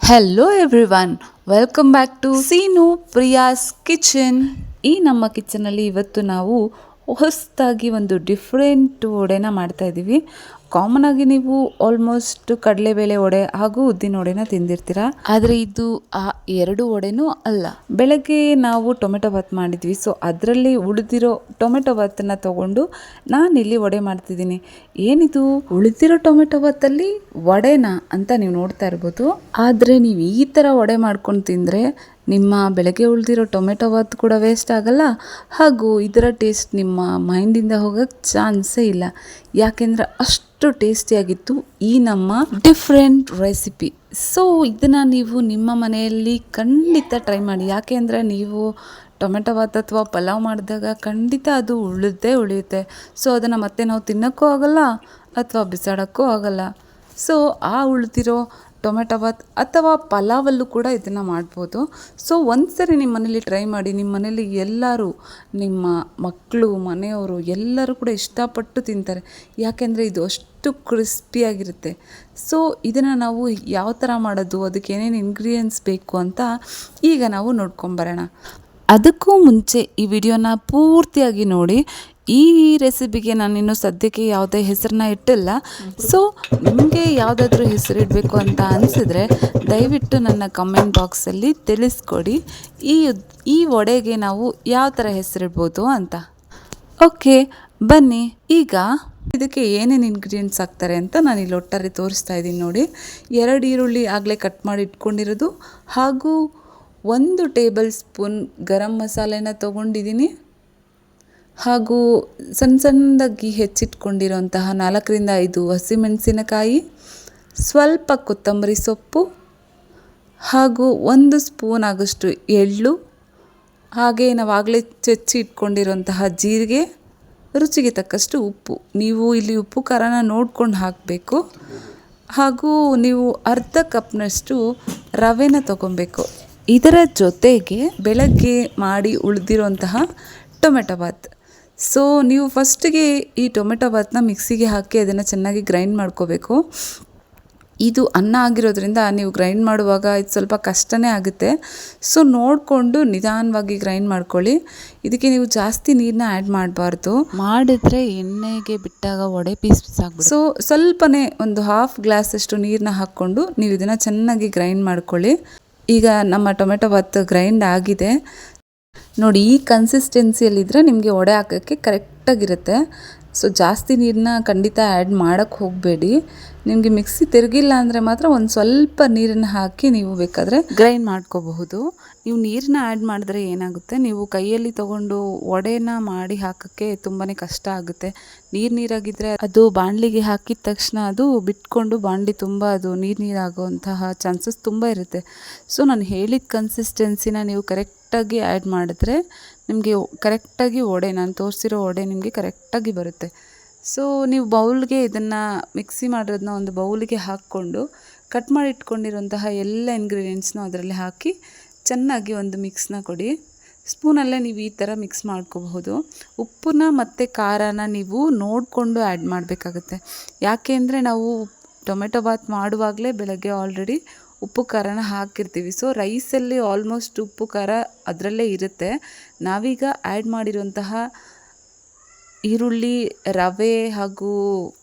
Hello everyone, welcome back to Seenu Priya's kitchen. ಈ ನಮ್ಮ ಕಿಚನಲ್ಲಿ ಇವತ್ತು ನಾವು ಹೊಸದಾಗಿ ಒಂದು ಡಿಫ್ರೆಂಟ್ ವಡೆನ ಮಾಡ್ತಾ ಇದ್ದೀವಿ. ಕಾಮನ್ ಆಗಿ ನೀವು ಆಲ್ಮೋಸ್ಟ್ ಕಡಲೆಬೇಳೆ ವಡೆ ಹಾಗೂ ಉದ್ದಿನ ವಡೆನ ತಿಂದಿರ್ತೀರ, ಆದರೆ ಇದು ಆ ಎರಡು ವಡೆನೂ ಅಲ್ಲ. ಬೆಳಗ್ಗೆ ನಾವು ಟೊಮೆಟೊ ಬಾತ್ ಮಾಡಿದ್ವಿ, ಸೊ ಅದರಲ್ಲಿ ಉಳಿದಿರೋ ಟೊಮೆಟೊ ಬಾತನ್ನ ತಗೊಂಡು ನಾನಿಲ್ಲಿ ವಡೆ ಮಾಡ್ತಿದ್ದೀನಿ. ಏನಿದು ಉಳಿದಿರೋ ಟೊಮೆಟೊ ಬಾತಲ್ಲಿ ವಡೆನಾ ಅಂತ ನೀವು ನೋಡ್ತಾ ಇರ್ಬೋದು. ಆದರೆ ನೀವು ಈ ಥರ ವಡೆ ಮಾಡ್ಕೊಂಡು ತಿಂದರೆ ನಿಮ್ಮ ಬೆಳಗ್ಗೆ ಉಳಿದಿರೋ ಟೊಮೆಟೊ ಬಾತ್ ಕೂಡ ವೇಸ್ಟ್ ಆಗಲ್ಲ, ಹಾಗೂ ಇದರ ಟೇಸ್ಟ್ ನಿಮ್ಮ ಮೈಂಡಿಂದ ಹೋಗೋಕ್ಕೆ ಚಾನ್ಸೇ ಇಲ್ಲ. ಯಾಕೆಂದರೆ ಅಷ್ಟು ಟೇಸ್ಟಿಯಾಗಿತ್ತು ಈ ನಮ್ಮ ಡಿಫ್ರೆಂಟ್ ರೆಸಿಪಿ. ಸೊ ಇದನ್ನು ನೀವು ನಿಮ್ಮ ಮನೆಯಲ್ಲಿ ಖಂಡಿತ ಟ್ರೈ ಮಾಡಿ. ಯಾಕೆಂದರೆ ನೀವು ಟೊಮೆಟೊ ಬಾತ್ ಅಥವಾ ಪಲಾವ್ ಮಾಡಿದಾಗ ಖಂಡಿತ ಅದು ಉಳಿಯುತ್ತೆ. ಸೊ ಅದನ್ನು ಮತ್ತೆ ನಾವು ತಿನ್ನೋಕ್ಕೂ ಆಗಲ್ಲ ಅಥವಾ ಬಿಸಾಡೋಕ್ಕೂ ಆಗಲ್ಲ. ಸೊ ಆ ಉಳಿದಿರೋ ಟೊಮೆಟೊ ಬಾತ್ ಅಥವಾ ಪಲಾವಲ್ಲೂ ಕೂಡ ಇದನ್ನು ಮಾಡ್ಬೋದು. ಸೊ ಒಂದ್ಸರಿ ನಿಮ್ಮ ಮನೇಲಿ ಟ್ರೈ ಮಾಡಿ. ನಿಮ್ಮ ಮನೇಲಿ ಎಲ್ಲರೂ, ನಿಮ್ಮ ಮಕ್ಕಳು, ಮನೆಯವರು ಎಲ್ಲರೂ ಕೂಡ ಇಷ್ಟಪಟ್ಟು ತಿಂತಾರೆ. ಯಾಕೆಂದರೆ ಇದು ಅಷ್ಟು ಕ್ರಿಸ್ಪಿಯಾಗಿರುತ್ತೆ. ಸೊ ಇದನ್ನು ನಾವು ಯಾವ ಥರ ಮಾಡೋದು, ಅದಕ್ಕೆ ಏನೇನು ಇಂಗ್ರೀಡಿಯೆಂಟ್ಸ್ ಬೇಕು ಅಂತ ಈಗ ನಾವು ನೋಡ್ಕೊಂಬರೋಣ. ಅದಕ್ಕೂ ಮುಂಚೆ ಈ ವಿಡಿಯೋನ ಪೂರ್ತಿಯಾಗಿ ನೋಡಿ. ಈ ರೆಸಿಪಿಗೆ ನಾನಿನ್ನು ಸದ್ಯಕ್ಕೆ ಯಾವುದೇ ಹೆಸರನ್ನ ಇಟ್ಟಿಲ್ಲ. ಸೊ ನಿಮಗೆ ಯಾವುದಾದ್ರೂ ಹೆಸರಿಡಬೇಕು ಅಂತ ಅನಿಸಿದ್ರೆ ದಯವಿಟ್ಟು ನನ್ನ ಕಮೆಂಟ್ ಬಾಕ್ಸಲ್ಲಿ ತಿಳಿಸ್ಕೊಡಿ. ಈ ವಡೆಗೆ ನಾವು ಯಾವ ಥರ ಹೆಸರಿಡ್ಬೋದು ಅಂತ. ಓಕೆ, ಬನ್ನಿ. ಈಗ ಇದಕ್ಕೆ ಏನೇನು ಇಂಗ್ರೀಡಿಯೆಂಟ್ಸ್ ಹಾಕ್ತಾರೆ ಅಂತ ನಾನು ಇಲ್ಲಿ ಒಟ್ಟಾರೆ ತೋರಿಸ್ತಾ ಇದ್ದೀನಿ ನೋಡಿ. 2 ಈರುಳ್ಳಿ ಆಗಲೇ ಕಟ್ ಮಾಡಿ ಇಟ್ಕೊಂಡಿರೋದು, ಹಾಗೂ 1 ಟೇಬಲ್ ಸ್ಪೂನ್ ಗರಂ ಮಸಾಲೆನ ತೊಗೊಂಡಿದ್ದೀನಿ, ಹಾಗೂ ಸಣ್ಣದಾಗಿ ಹೆಚ್ಚಿಟ್ಕೊಂಡಿರೋಂತಹ 4ರಿಂದ 5 ಹಸಿಮೆಣಸಿನಕಾಯಿ, ಸ್ವಲ್ಪ ಕೊತ್ತಂಬರಿ ಸೊಪ್ಪು, ಹಾಗೂ 1 ಸ್ಪೂನ್ ಆಗೋಷ್ಟು ಎಳ್ಳು, ಹಾಗೆ ನಾವಾಗಲೇ ಚಚ್ಚಿ ಇಟ್ಕೊಂಡಿರೋಂತಹ ಜೀರಿಗೆ, ರುಚಿಗೆ ತಕ್ಕಷ್ಟು ಉಪ್ಪು. ನೀವು ಇಲ್ಲಿ ಉಪ್ಪು ಖಾರನ ನೋಡ್ಕೊಂಡು ಹಾಕಬೇಕು. ಹಾಗೂ ನೀವು ಅರ್ಧ ಕಪ್ನಷ್ಟು ರವೆನ ತೊಗೊಬೇಕು. ಇದರ ಜೊತೆಗೆ ಬೆಳಗ್ಗೆ ಮಾಡಿ ಉಳಿದಿರೋಂತಹ ಟೊಮೆಟೊ ಬಾತ್. ಸೊ ನೀವು ಫಸ್ಟಿಗೆ ಈ ಟೊಮೆಟೊ ಬಾತನ್ನ ಮಿಕ್ಸಿಗೆ ಹಾಕಿ ಅದನ್ನು ಚೆನ್ನಾಗಿ ಗ್ರೈಂಡ್ ಮಾಡ್ಕೋಬೇಕು. ಇದು ಅನ್ನ ಆಗಿರೋದ್ರಿಂದ ನೀವು ಗ್ರೈಂಡ್ ಮಾಡುವಾಗ ಇದು ಸ್ವಲ್ಪ ಕಷ್ಟನೇ ಆಗುತ್ತೆ. ಸೊ ನೋಡಿಕೊಂಡು ನಿಧಾನವಾಗಿ ಗ್ರೈಂಡ್ ಮಾಡ್ಕೊಳ್ಳಿ. ಇದಕ್ಕೆ ನೀವು ಜಾಸ್ತಿ ನೀರನ್ನ ಆ್ಯಡ್ ಮಾಡಬಾರ್ದು. ಮಾಡಿದ್ರೆ ಎಣ್ಣೆಗೆ ಬಿಟ್ಟಾಗ ವಡೆ ಪೀಸ್ ಆಗ್ಬಿಡುತ್ತೆ. ಸೊ ಸ್ವಲ್ಪನೇ ಒಂದು ½ ಗ್ಲಾಸಷ್ಟು ನೀರನ್ನ ಹಾಕ್ಕೊಂಡು ನೀವು ಇದನ್ನು ಚೆನ್ನಾಗಿ ಗ್ರೈಂಡ್ ಮಾಡ್ಕೊಳ್ಳಿ. ಈಗ ನಮ್ಮ ಟೊಮೆಟೊ ಬಾತ್ ಗ್ರೈಂಡ್ ಆಗಿದೆ ನೋಡಿ. ಈ ಕನ್ಸಿಸ್ಟೆನ್ಸಿಯಲ್ಲಿದ್ದರೆ ನಿಮಗೆ ವಡೆ ಹಾಕೋಕ್ಕೆ ಕರೆಕ್ಟಾಗಿರುತ್ತೆ. ಸೊ ಜಾಸ್ತಿ ನೀರನ್ನ ಖಂಡಿತ ಆ್ಯಡ್ ಮಾಡೋಕ್ಕೆ ಹೋಗಬೇಡಿ. ನಿಮಗೆ ಮಿಕ್ಸಿ ತಿರುಗಿಲ್ಲ ಅಂದರೆ ಮಾತ್ರ ಒಂದು ಸ್ವಲ್ಪ ನೀರನ್ನು ಹಾಕಿ ನೀವು ಬೇಕಾದರೆ ಗ್ರೈಂಡ್ ಮಾಡ್ಕೋಬಹುದು. ನೀವು ನೀರನ್ನ ಆ್ಯಡ್ ಮಾಡಿದ್ರೆ ಏನಾಗುತ್ತೆ, ನೀವು ಕೈಯಲ್ಲಿ ತೊಗೊಂಡು ವಡೆನ ಮಾಡಿ ಹಾಕೋಕ್ಕೆ ತುಂಬಾ ಕಷ್ಟ ಆಗುತ್ತೆ. ನೀರಾಗಿದ್ದರೆ ಅದು ಬಾಣಲಿಗೆ ಹಾಕಿದ ತಕ್ಷಣ ಅದು ಬಿಟ್ಕೊಂಡು ಬಾಣಲಿ ತುಂಬ ಅದು ನೀರಾಗುವಂತಹ ಚಾನ್ಸಸ್ ತುಂಬ ಇರುತ್ತೆ. ಸೊ ನಾನು ಹೇಳಿದ ಕನ್ಸಿಸ್ಟೆನ್ಸಿನ ನೀವು ಕರೆಕ್ಟಾಗಿ ಆ್ಯಡ್ ಮಾಡಿದ್ರೆ ನಿಮಗೆ ಕರೆಕ್ಟಾಗಿ ವಡೆ, ನಾನು ತೋರಿಸಿರೋ ವಡೆ ನಿಮಗೆ ಕರೆಕ್ಟಾಗಿ ಬರುತ್ತೆ. ಸೊ ನೀವು ಬೌಲ್ಗೆ ಇದನ್ನು ಮಿಕ್ಸಿ ಮಾಡಿರೋದನ್ನ ಒಂದು ಬೌಲಿಗೆ ಹಾಕ್ಕೊಂಡು ಕಟ್ ಮಾಡಿ ಇಟ್ಕೊಂಡಿರೋಂತಹ ಎಲ್ಲ ಇಂಗ್ರೀಡಿಯೆಂಟ್ಸ್ನ ಅದರಲ್ಲಿ ಹಾಕಿ ಚೆನ್ನಾಗಿ ಒಂದು ಮಿಕ್ಸ್ನ ಕೊಡಿ. ಸ್ಪೂನಲ್ಲೇ ನೀವು ಈ ಥರ ಮಿಕ್ಸ್ ಮಾಡ್ಕೋಬಹುದು. ಉಪ್ಪನ್ನ ಮತ್ತು ಖಾರನ ನೀವು ನೋಡಿಕೊಂಡು ಆ್ಯಡ್ ಮಾಡಬೇಕಾಗುತ್ತೆ. ಯಾಕೆ ಅಂದರೆ ನಾವು ಟೊಮೆಟೊ ಬಾತ್ ಮಾಡುವಾಗಲೇ ಬೆಳಗ್ಗೆ ಆಲ್ರೆಡಿ ಉಪ್ಪು ಖಾರನ ಹಾಕಿರ್ತೀವಿ. ಸೊ ರೈಸಲ್ಲಿ ಆಲ್ಮೋಸ್ಟ್ ಉಪ್ಪು ಖಾರ ಅದರಲ್ಲೇ ಇರುತ್ತೆ. ನಾವೀಗ ಆ್ಯಡ್ ಮಾಡಿರುವಂತಹ ಈರುಳ್ಳಿ, ರವೆ ಹಾಗೂ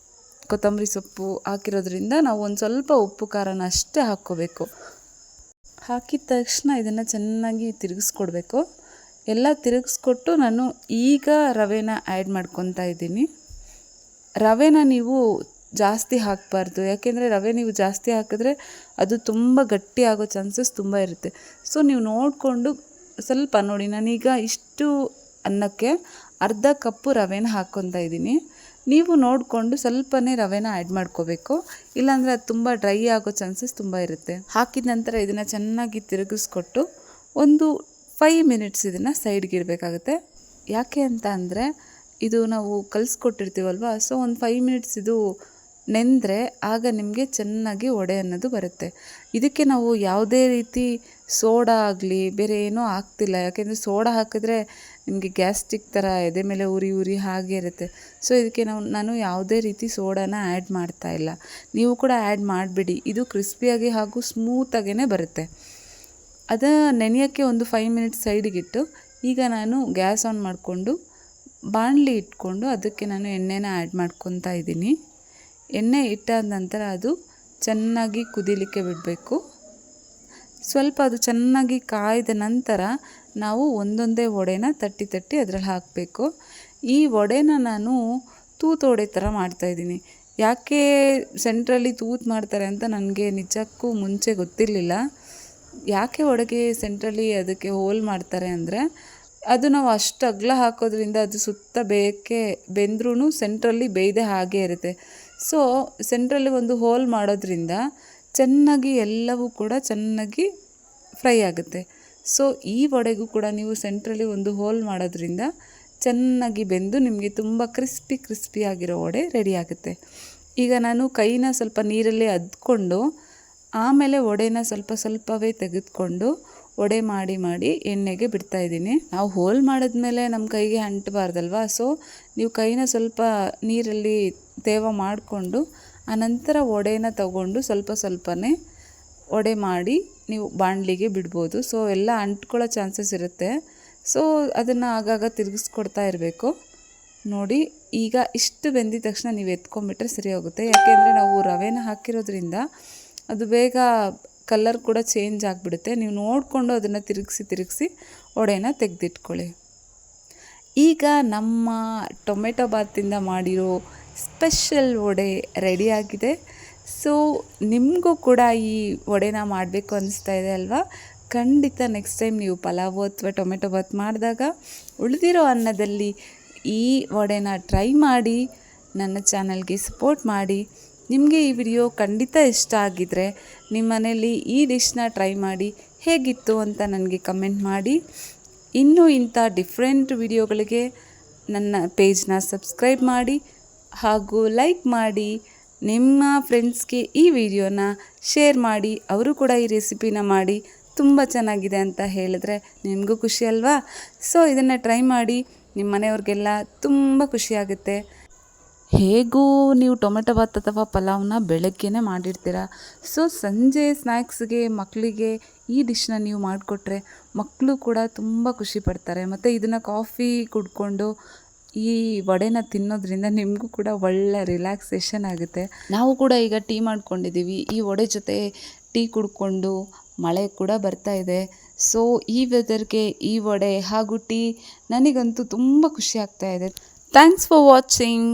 ಕೊತ್ತಂಬರಿ ಸೊಪ್ಪು ಹಾಕಿರೋದ್ರಿಂದ ನಾವು ಒಂದು ಸ್ವಲ್ಪ ಉಪ್ಪು ಖಾರನ ಅಷ್ಟೇ ಹಾಕ್ಕೋಬೇಕು. ಹಾಕಿದ ತಕ್ಷಣ ಇದನ್ನು ಚೆನ್ನಾಗಿ ತಿರುಗಿಸ್ಕೊಡ್ಬೇಕು. ಎಲ್ಲ ತಿರುಗಿಸ್ಕೊಟ್ಟು ನಾನು ಈಗ ರವೆನ ಆ್ಯಡ್ ಮಾಡ್ಕೊತಾ ಇದ್ದೀನಿ. ರವೆನ ನೀವು ಜಾಸ್ತಿ ಹಾಕಬಾರ್ದು. ಯಾಕೆಂದರೆ ರವೆ ನೀವು ಜಾಸ್ತಿ ಹಾಕಿದ್ರೆ ಅದು ತುಂಬ ಗಟ್ಟಿ ಆಗೋ ಚಾನ್ಸಸ್ ತುಂಬ ಇರುತ್ತೆ. ಸೊ ನೀವು ನೋಡಿಕೊಂಡು ಸ್ವಲ್ಪ ನೋಡಿ, ನಾನೀಗ ಇಷ್ಟು ಅನ್ನಕ್ಕೆ ಅರ್ಧ ಕಪ್ಪು ರವೆನ ಹಾಕ್ಕೊತಾ ಇದ್ದೀನಿ. ನೀವು ನೋಡಿಕೊಂಡು ಸ್ವಲ್ಪನೇ ರವೆನ ಆ್ಯಡ್ ಮಾಡ್ಕೋಬೇಕು, ಇಲ್ಲಾಂದರೆ ಅದು ತುಂಬ ಡ್ರೈ ಆಗೋ ಚಾನ್ಸಸ್ ತುಂಬ ಇರುತ್ತೆ. ಹಾಕಿದ ನಂತರ ಇದನ್ನು ಚೆನ್ನಾಗಿ ತಿರುಗಿಸ್ಕೊಟ್ಟು ಒಂದು 5 ಮಿನಿಟ್ಸ್ ಇದನ್ನು ಸೈಡ್ಗೆ ಇಡಬೇಕಾಗುತ್ತೆ. ಯಾಕೆ ಅಂತ ಅಂದರೆ ಇದು ನಾವು ಕಲಿಸ್ಕೊಟ್ಟಿರ್ತೀವಲ್ವ, ಸೊ ಒಂದು 5 ಮಿನಿಟ್ಸ್ ಇದು ನೆಂದರೆ ಆಗ ನಿಮಗೆ ಚೆನ್ನಾಗಿ ವಡೆ ಅನ್ನೋದು ಬರುತ್ತೆ. ಇದಕ್ಕೆ ನಾವು ಯಾವುದೇ ರೀತಿ ಸೋಡಾ ಆಗಲಿ ಬೇರೆ ಏನೂ ಹಾಕ್ತಿಲ್ಲ. ಯಾಕೆಂದರೆ ಸೋಡಾ ಹಾಕಿದ್ರೆ ನಿಮಗೆ ಗ್ಯಾಸ್ಟ್ರಿಕ್ ಥರ ಎದೆ ಮೇಲೆ ಉರಿ ಉರಿ ಹಾಗೆ ಇರುತ್ತೆ. ಸೊ ಇದಕ್ಕೆ ನಾನು ಯಾವುದೇ ರೀತಿ ಸೋಡಾನ ಆ್ಯಡ್ ಮಾಡ್ತಾ ಇಲ್ಲ. ನೀವು ಕೂಡ ಆ್ಯಡ್ ಮಾಡಿಬಿಡಿ. ಇದು ಕ್ರಿಸ್ಪಿಯಾಗಿ ಹಾಗೂ ಸ್ಮೂತಾಗೇ ಬರುತ್ತೆ. ಅದು ನೆನೆಯೋಕ್ಕೆ ಒಂದು 5 ಮಿನಿಟ್ಸ್ ಸೈಡಿಗಿಟ್ಟು ಈಗ ನಾನು ಗ್ಯಾಸ್ ಆನ್ ಮಾಡಿಕೊಂಡು ಬಾಣಲಿ ಇಟ್ಕೊಂಡು ಅದಕ್ಕೆ ನಾನು ಎಣ್ಣೆನ ಆ್ಯಡ್ ಮಾಡ್ಕೊತಾ ಇದ್ದೀನಿ. ಎಣ್ಣೆ ಇಟ್ಟಾದ ನಂತರ ಅದು ಚೆನ್ನಾಗಿ ಕುದೀಲಿಕ್ಕೆ ಬಿಡಬೇಕು. ಸ್ವಲ್ಪ ಅದು ಚೆನ್ನಾಗಿ ಕಾಯ್ದ ನಂತರ ನಾವು ಒಂದೊಂದೇ ವಡೆನ ತಟ್ಟಿ ಅದರಲ್ಲಿ ಹಾಕಬೇಕು. ಈ ವಡೆನ ನಾನು ತೂತು ವಡೆ ಥರ ಮಾಡ್ತಾಯಿದ್ದೀನಿ. ಯಾಕೆ ಸೆಂಟ್ರಲ್ಲಿ ತೂತು ಮಾಡ್ತಾರೆ ಅಂತ ನನಗೆ ನಿಜಕ್ಕೂ ಮುಂಚೆ ಗೊತ್ತಿರಲಿಲ್ಲ. ಯಾಕೆ ವಡೆಗೆ ಸೆಂಟ್ರಲ್ಲಿ ಅದಕ್ಕೆ ಹೋಲ್ ಮಾಡ್ತಾರೆ ಅಂದರೆ ಅದು ನಾವು ಅಷ್ಟು ಅಗಲ ಹಾಕೋದ್ರಿಂದ ಅದು ಸುತ್ತ ಬೆಂದ್ರೂ ಸೆಂಟ್ರಲ್ಲಿ ಬೇಯದೆ ಹಾಗೆ ಇರುತ್ತೆ. ಸೊ ಸೆಂಟ್ರಲ್ಲಿ ಒಂದು ಹೋಲ್ ಮಾಡೋದ್ರಿಂದ ಚೆನ್ನಾಗಿ ಎಲ್ಲವೂ ಕೂಡ ಚೆನ್ನಾಗಿ ಫ್ರೈ ಆಗುತ್ತೆ. ಸೊ ಈ ವಡೆಗೂ ಕೂಡ ನೀವು ಸೆಂಟ್ರಲ್ಲಿ ಒಂದು ಹೋಲ್ ಮಾಡೋದ್ರಿಂದ ಚೆನ್ನಾಗಿ ಬೆಂದು ನಿಮಗೆ ತುಂಬ ಕ್ರಿಸ್ಪಿಯಾಗಿರೋ ವಡೆ ರೆಡಿ ಆಗುತ್ತೆ. ಈಗ ನಾನು ಕೈನ ಸ್ವಲ್ಪ ನೀರಲ್ಲಿ ಅದ್ಕೊಂಡು ಆಮೇಲೆ ವಡೆನ ಸ್ವಲ್ಪವೇ ತೆಗೆದುಕೊಂಡು ವಡೆ ಮಾಡಿ ಎಣ್ಣೆಗೆ ಬಿಡ್ತಾಯಿದ್ದೀನಿ. ನಾವು ಹೋಲ್ ಮಾಡಿದ್ಮೇಲೆ ನಮ್ಮ ಕೈಗೆ ಅಂಟಬಾರ್ದಲ್ವ. ಸೊ ನೀವು ಕೈನ ಸ್ವಲ್ಪ ನೀರಲ್ಲಿ ತೇವ ಮಾಡಿಕೊಂಡು ಆನಂತರ ವಡೆನ ತಗೊಂಡು ಸ್ವಲ್ಪನೇ ವಡೆ ಮಾಡಿ ನೀವು ಬಾಣಲಿಗೆ ಬಿಡ್ಬೋದು. ಸೊ ಎಲ್ಲ ಅಂಟ್ಕೊಳ್ಳೋ ಚಾನ್ಸಸ್ ಇರುತ್ತೆ. ಸೊ ಅದನ್ನು ಆಗಾಗ ತಿರುಗಿಸ್ಕೊಡ್ತಾ ಇರಬೇಕು. ನೋಡಿ ಈಗ ಇಷ್ಟು ಬೆಂದಿದ ತಕ್ಷಣ ನೀವು ಎತ್ಕೊಂಡ್ಬಿಟ್ರೆ ಸರಿ ಹೋಗುತ್ತೆ. ಯಾಕೆಂದರೆ ನಾವು ರವೆನ ಹಾಕಿರೋದ್ರಿಂದ ಅದು ಬೇಗ ಕಲರ್ ಕೂಡ ಚೇಂಜ್ ಆಗಿಬಿಡುತ್ತೆ. ನೀವು ನೋಡಿಕೊಂಡು ಅದನ್ನು ತಿರುಗಿಸಿ ವಡೆನ ತೆಗೆದಿಟ್ಕೊಳ್ಳಿ. ಈಗ ನಮ್ಮ ಟೊಮೆಟೊ ಬಾತಿಂದ ಮಾಡಿರೋ ಸ್ಪೆಷಲ್ ವಡೆ ರೆಡಿಯಾಗಿದೆ. ಸೊ ನಿಮಗೂ ಕೂಡ ಈ ವಡೆನ ಮಾಡಬೇಕು ಅನಿಸ್ತಾ ಇದೆ ಅಲ್ವಾ? ಖಂಡಿತ ನೆಕ್ಸ್ಟ್ ಟೈಮ್ ನೀವು ಪಲಾವು ಅಥವಾ ಟೊಮೆಟೊ ಬಾತ್ ಮಾಡಿದಾಗ ಉಳಿದಿರೋ ಅನ್ನದಲ್ಲಿ ಈ ವಡೆನ ಟ್ರೈ ಮಾಡಿ ನನ್ನ ಚಾನಲ್ಗೆ ಸಪೋರ್ಟ್ ಮಾಡಿ. ನಿಮಗೆ ಈ ವಿಡಿಯೋ ಖಂಡಿತ ಇಷ್ಟ ಆಗಿದ್ದರೆ ನಿಮ್ಮ ಮನೇಲಿ ಈ ಡಿಶ್ನ ಟ್ರೈ ಮಾಡಿ ಹೇಗಿತ್ತು ಅಂತ ನನಗೆ ಕಮೆಂಟ್ ಮಾಡಿ. ಇನ್ನೂ ಇಂಥ ಡಿಫ್ರೆಂಟ್ ವಿಡಿಯೋಗಳಿಗೆ ನನ್ನ ಪೇಜ್ನ ಸಬ್ಸ್ಕ್ರೈಬ್ ಮಾಡಿ ಹಾಗೂ ಲೈಕ್ ಮಾಡಿ. ನಿಮ್ಮ ಫ್ರೆಂಡ್ಸ್ಗೆ ಈ ವಿಡಿಯೋನ ಶೇರ್ ಮಾಡಿ. ಅವರು ಕೂಡ ಈ ರೆಸಿಪಿನ ಮಾಡಿ ತುಂಬ ಚೆನ್ನಾಗಿದೆ ಅಂತ ಹೇಳಿದ್ರೆ ನಿಮಗೂ ಖುಷಿ ಅಲ್ವಾ? ಸೊ ಇದನ್ನು ಟ್ರೈ ಮಾಡಿ. ನಿಮ್ಮ ಮನೆಯವ್ರಿಗೆಲ್ಲ ತುಂಬ ಖುಷಿಯಾಗುತ್ತೆ. ಹೇಗೂ ನೀವು ಟೊಮೆಟೊ ಬಾತ್ ಅಥವಾ ಪಲಾವ್ನ ಬೆಳಗ್ಗೆನೇ ಮಾಡಿರ್ತೀರ. ಸೊ ಸಂಜೆ ಸ್ನ್ಯಾಕ್ಸ್ಗೆ ಮಕ್ಕಳಿಗೆ ಈ ಡಿಶ್ನ ನೀವು ಮಾಡಿಕೊಟ್ರೆ ಮಕ್ಕಳು ಕೂಡ ತುಂಬ ಖುಷಿ ಪಡ್ತಾರೆ. ಮತ್ತು ಇದನ್ನು ಕಾಫಿ ಕುಡ್ಕೊಂಡು ಈ ವಡೆನ ತಿನ್ನೋದ್ರಿಂದ ನಿಮಗೂ ಕೂಡ ಒಳ್ಳೆ ರಿಲ್ಯಾಕ್ಸೇಷನ್ ಆಗುತ್ತೆ. ನಾವು ಕೂಡ ಈಗ ಟೀ ಮಾಡ್ಕೊಂಡಿದ್ದೀವಿ. ಈ ವಡೆ ಜೊತೆ ಟೀ ಕುಡ್ಕೊಂಡು ಮಳೆ ಕೂಡ ಬರ್ತಾ ಇದೆ. ಸೊ ಈ ವೆದರ್ಗೆ ಈ ವಡೆ ಹಾಗೂ ಟೀ ನನಗಂತೂ ತುಂಬ ಖುಷಿ ಆಗ್ತಾ ಇದೆ. Thanks for watching.